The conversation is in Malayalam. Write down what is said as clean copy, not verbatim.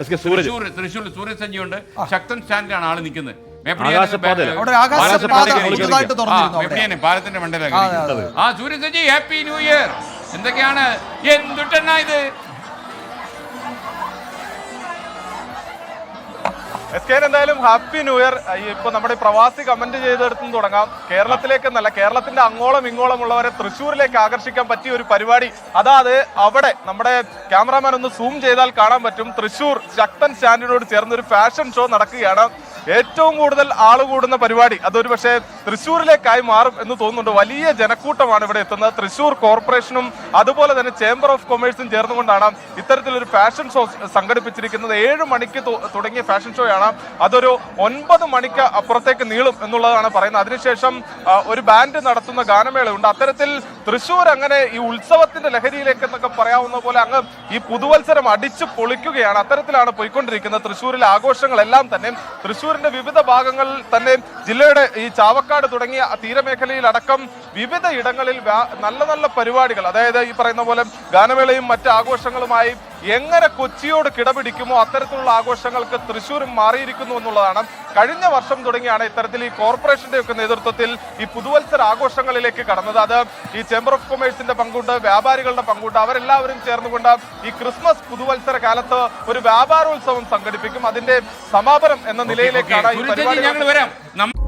തൃശ്ശൂർ സൂര്യ സഞ്ജിയുണ്ട്, ശക്തൻ സ്റ്റാൻഡിലാണ് ആള് നിൽക്കുന്നത്. പാലത്തിന്റെ മണ്ടയിലാണ്. ആ സൂര്യ സഞ്ജി, ഹാപ്പി ന്യൂ ഇയർ. എന്തൊക്കെയാണ് എന്തുട്ടെണ്ണ ഇത്? എന്തായാലും ഹാപ്പി ന്യൂ ഇയർ. ഇപ്പൊ നമ്മുടെ പ്രവാസി കമന്റ് ചെയ്തെടുത്തു തുടങ്ങാം. കേരളത്തിലേക്കെന്നല്ല, കേരളത്തിന്റെ അങ്ങോളം ഇങ്ങോളം ഉള്ളവരെ തൃശ്ശൂരിലേക്ക് ആകർഷിക്കാൻ പറ്റിയ ഒരു പരിപാടി. അതായത് അവിടെ നമ്മുടെ ക്യാമറാമാൻ ഒന്ന് സൂം ചെയ്താൽ കാണാൻ പറ്റും, തൃശ്ശൂർ ശക്തൻ സ്റ്റാൻഡിനോട് ചേർന്ന് ഒരു ഫാഷൻ ഷോ നടക്കുകയാണ്. ഏറ്റവും കൂടുതൽ ആള് കൂടുന്ന പരിപാടി അതൊരു പക്ഷേ തൃശ്ശൂരിലേക്കായി മാറും എന്ന് തോന്നുന്നുണ്ട്. വലിയ ജനക്കൂട്ടമാണ് ഇവിടെ എത്തുന്നത്. തൃശ്ശൂർ കോർപ്പറേഷനും അതുപോലെ തന്നെ ചേംബർ ഓഫ് കൊമേഴ്സും ചേർന്നുകൊണ്ടാണ് ഇത്തരത്തിലൊരു ഫാഷൻ ഷോ സംഘടിപ്പിച്ചിരിക്കുന്നത്. 7 മണിക്ക് തുടങ്ങിയ ഫാഷൻ ഷോയാണ്. അതൊരു 9 മണിക്ക് അപ്പുറത്തേക്ക് നീളും എന്നുള്ളതാണ് പറയുന്നത്. അതിനുശേഷം ഒരു ബാൻഡ് നടത്തുന്ന ഗാനമേളയുണ്ട്. അത്തരത്തിൽ തൃശ്ശൂർ അങ്ങനെ ഈ ഉത്സവത്തിന്റെ ലഹരിയിലേക്ക് എന്നൊക്കെ പറയാവുന്ന പോലെ അങ്ങ് ഈ പുതുവത്സരം അടിച്ചു പൊളിക്കുകയാണ്. അത്തരത്തിലാണ് പോയിക്കൊണ്ടിരിക്കുന്നത് തൃശ്ശൂരിലെ ആഘോഷങ്ങളെല്ലാം തന്നെ. തൃശ്ശൂരിന്റെ വിവിധ ഭാഗങ്ങളിൽ തന്നെ, ജില്ലയുടെ ഈ ചാവക്കാട് തുടങ്ങിയ തീരമേഖലയിൽ അടക്കം വിവിധ ഇടങ്ങളിൽ നല്ല നല്ല പരിപാടികൾ, അതായത് ഈ പറയുന്ന പോലെ ഗാനമേളയും മറ്റ് ആഘോഷങ്ങളുമായി എങ്ങനെ കൊച്ചിയോട് കിടപിടിക്കുമോ അത്തരത്തിലുള്ള ആഘോഷങ്ങൾക്ക് തൃശ്ശൂരും മാറിയിരിക്കുന്നു എന്നുള്ളതാണ്. കഴിഞ്ഞ വർഷം തുടങ്ങിയാണ് ഇത്തരത്തിൽ ഈ കോർപ്പറേഷന്റെ ഒക്കെ നേതൃത്വത്തിൽ ഈ പുതുവത്സര ആഘോഷങ്ങളിലേക്ക് കടന്നത്. അത് ഈ ചേംബർ ഓഫ് കൊമേഴ്സിന്റെ പങ്കുണ്ട്, വ്യാപാരികളുടെ പങ്കുണ്ട്. അവരെല്ലാവരും ചേർന്നുകൊണ്ട് ഈ ക്രിസ്മസ് പുതുവത്സര കാലത്ത് ഒരു വ്യാപാരോത്സവം സംഘടിപ്പിക്കും. അതിന്റെ സമാപനം എന്ന നിലയിലേക്കാണ് ഈ പരിപാടി.